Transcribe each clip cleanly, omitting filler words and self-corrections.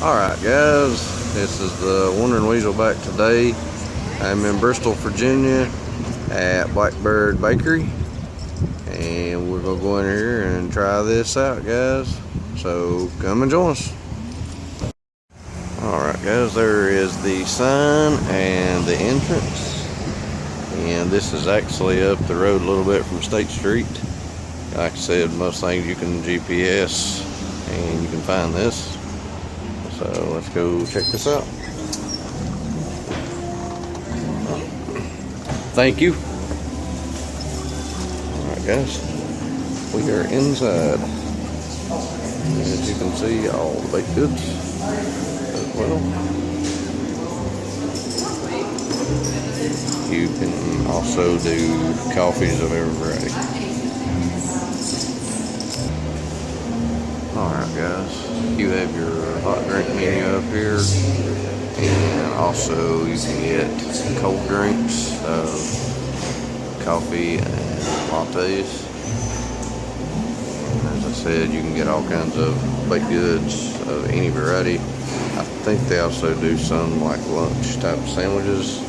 Alright guys, this is the Wandering Weasel back today. I'm in Bristol, Virginia at Blackbird Bakery, and we're going to go in here and try this out, guys. So come and join us. Alright guys, there is the sign and the entrance, and this is actually up the road a little bit from State Street. Like I said, most things you can GPS and you can find this. So let's go check this out. Thank you. Alright guys, we are inside. As you can see, all the baked goods as well. You can also do coffees of every variety. Alright guys, you have your hot drink menu up here, and also you can get cold drinks, coffee and lattes. And as I said, you can get all kinds of baked goods of any variety. I think they also do some like lunch type sandwiches.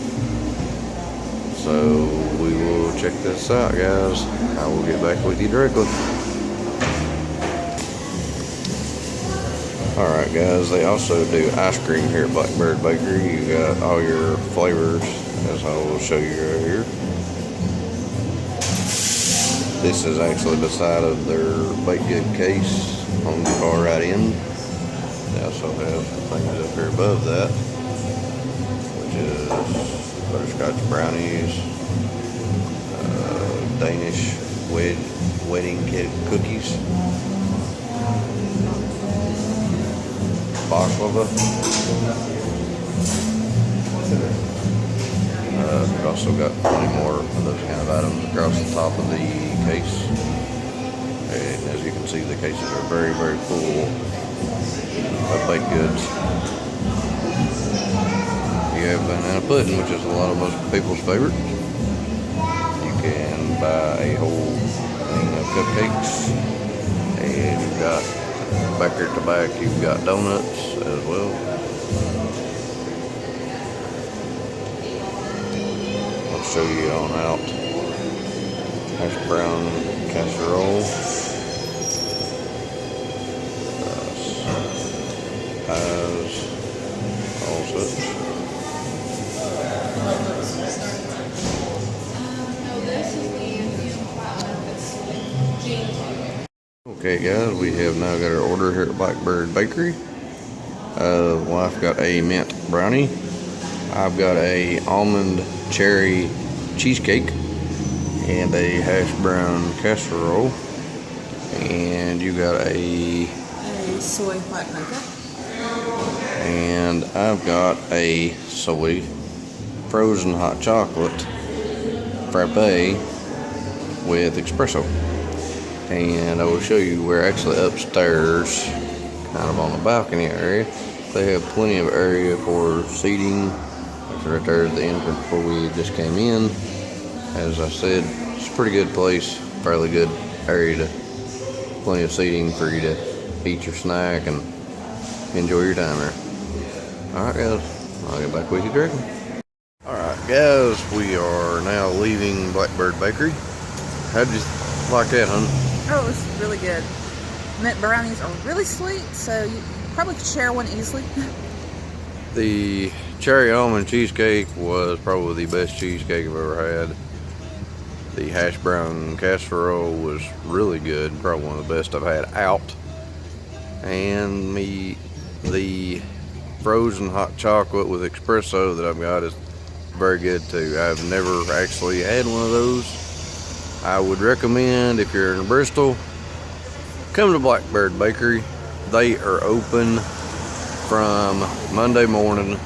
So we will check this out, guys. I will get back with you directly. Alright guys, they also do ice cream here at Blackbird Bakery. You got all your flavors, as I will show you right here. This is actually the side of their baked good case on the far right end. They also have things up here above that, which is butterscotch brownies, Danish wedding cake cookies, baklava. We've also got plenty more of those kind of items across the top of the case. And as you can see, the cases are very, very full of baked goods. You have banana pudding, which is a lot of most people's favorite. You can buy a whole thing of cupcakes. And you've got back here at the back, you've got donuts as well. I'll show you on out. Hash brown casserole, pies, all such. Okay guys, we have now got our order here at Blackbird Bakery. Wife got a mint brownie. I've got a almond cherry cheesecake and a hash brown casserole. And you got a soy hot mocha. And I've got a soy frozen hot chocolate frappe with espresso. And I will show you, we're actually upstairs, kind of on the balcony area. They have plenty of area for seating. That's right there at the entrance before we just came in. As I said, it's a pretty good place, fairly good area to, plenty of seating for you to eat your snack and enjoy your time there. Alright guys, I'll get back with you directly. Alright guys, we are now leaving Blackbird Bakery. How'd you like that, hun? Oh, it was really good. Mint brownies are really sweet, so you probably could share one easily. The cherry almond cheesecake was probably the best cheesecake I've ever had. The hash brown casserole was really good, probably one of the best I've had out. And the frozen hot chocolate with espresso that I've got is very good too. I've never actually had one of those. I would recommend, if you're in Bristol, come to Blackbird Bakery. They are open from Monday morning,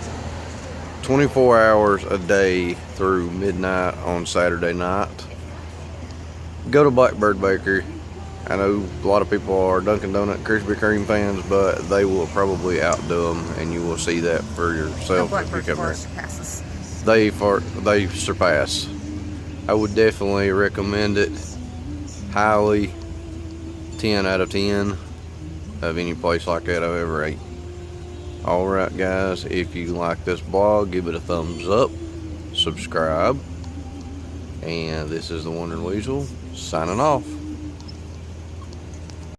24 hours a day through midnight on Saturday night. Go to Blackbird Bakery. I know a lot of people are Dunkin' Donut Krispy Kreme fans, but they will probably outdo them, and you will see that for yourself if you come here. They surpass. I would definitely recommend it highly. 10 out of 10 of any place like that I've ever ate. Alright guys, if you like this blog, give it a thumbs up, subscribe, and this is the Wandering Weasel signing off.